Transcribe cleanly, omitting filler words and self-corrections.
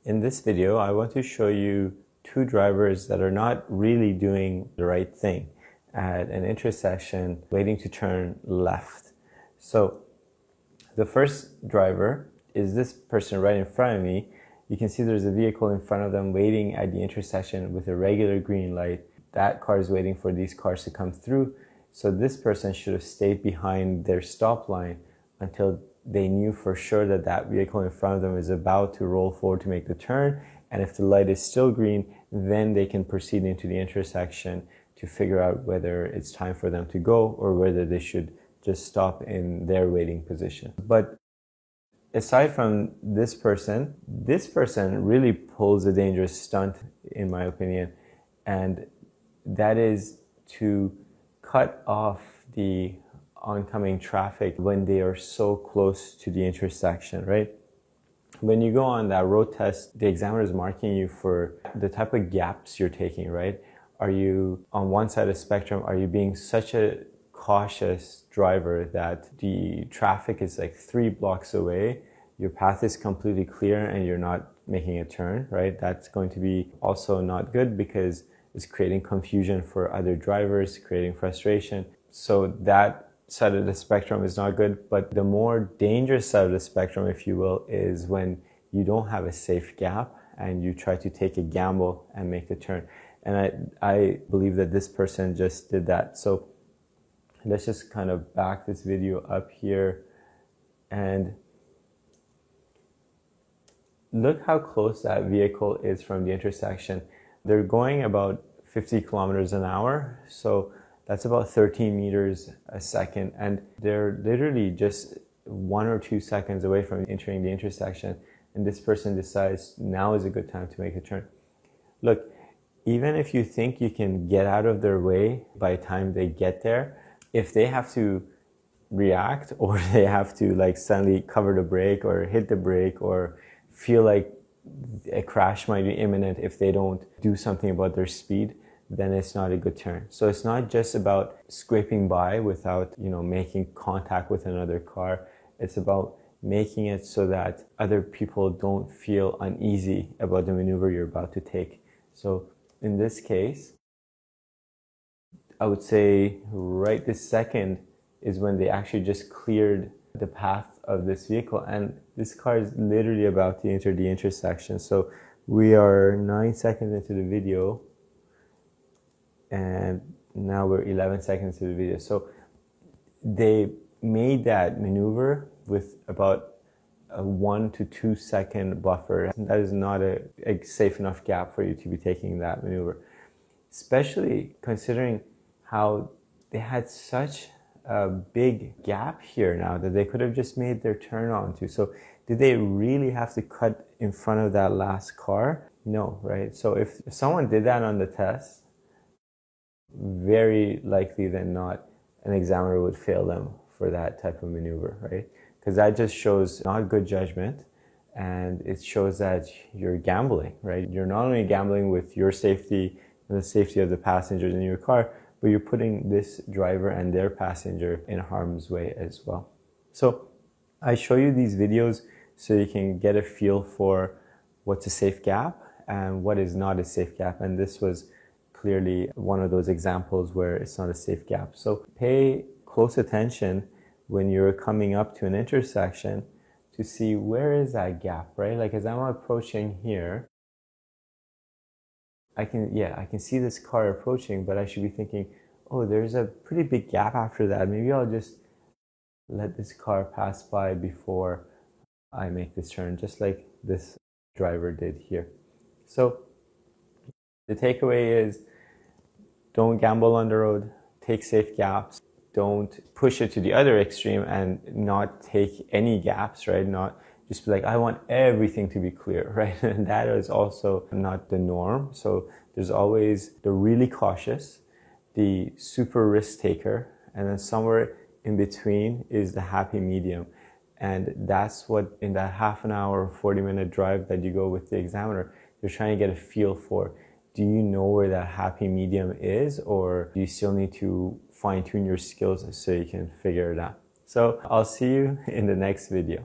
In this video, I want to show you two drivers that are not really doing the right thing at an intersection waiting to turn left. So the first driver is this person right in front of me. You can see there's a vehicle in front of them waiting at the intersection with a regular green light. That car is waiting for these cars to come through. So this person should have stayed behind their stop line until they knew for sure that that vehicle in front of them is about to roll forward to make the turn. And if the light is still green, then they can proceed into the intersection to figure out whether it's time for them to go or whether they should just stop in their waiting position. But aside from this person really pulls a dangerous stunt, in my opinion, and that is to cut off the oncoming traffic when they are so close to the intersection, right? When you go on that road test, the examiner is marking you for the type of gaps you're taking, right? Are you on one side of the spectrum? Are you being such a cautious driver that the traffic is like 3 blocks away, your path is completely clear and you're not making a turn, right? That's going to be also not good because it's creating confusion for other drivers, creating frustration. So that side of the spectrum is not good, but the more dangerous side of the spectrum, if you will, is when you don't have a safe gap and you try to take a gamble and make the turn. And I believe that this person just did that. So let's just kind of back this video up here and look how close that vehicle is from the intersection. They're going about 50 kilometers an hour. So that's about 13 meters a second. And they're literally just 1 or 2 seconds away from entering the intersection. And this person decides now is a good time to make a turn. Look, even if you think you can get out of their way by the time they get there, if they have to react or they have to like suddenly cover the brake or hit the brake or feel like a crash might be imminent if they don't do something about their speed, then it's not a good turn. So it's not just about scraping by without, making contact with another car. It's about making it so that other people don't feel uneasy about the maneuver you're about to take. So in this case, I would say right this second is when they actually just cleared the path of this vehicle, and this car is literally about to enter the intersection. So we are 9 seconds into the video and now we're 11 seconds into the video. So they made that maneuver with about a 1 to 2 second buffer. That is not a safe enough gap for you to be taking that maneuver, especially considering how they had such a big gap here now that they could have just made their turn onto. So did they really have to cut in front of that last car? No, right? So if someone did that on the test, very likely than not, an examiner would fail them for that type of maneuver, right? Because that just shows not good judgment, and it shows that you're gambling, right? You're not only gambling with your safety and the safety of the passengers in your car, but you're putting this driver and their passenger in harm's way as well. So I show you these videos so you can get a feel for what's a safe gap and what is not a safe gap. And this was clearly one of those examples where it's not a safe gap. So pay close attention when you're coming up to an intersection to see where is that gap, right? Like as I'm approaching here, I can see this car approaching, but I should be thinking, oh, there's a pretty big gap after that. Maybe I'll just let this car pass by before I make this turn, just like this driver did here. So the takeaway is don't gamble on the road, take safe gaps, don't push it to the other extreme and not take any gaps, right? Not just be like, I want everything to be clear, right? And that is also not the norm. So there's always the really cautious, the super risk taker, and then somewhere in between is the happy medium. And that's what in that half an hour or 40-minute drive that you go with the examiner, you're trying to get a feel for. Do you know where that happy medium is, or do you still need to fine-tune your skills so you can figure it out? So I'll see you in the next video.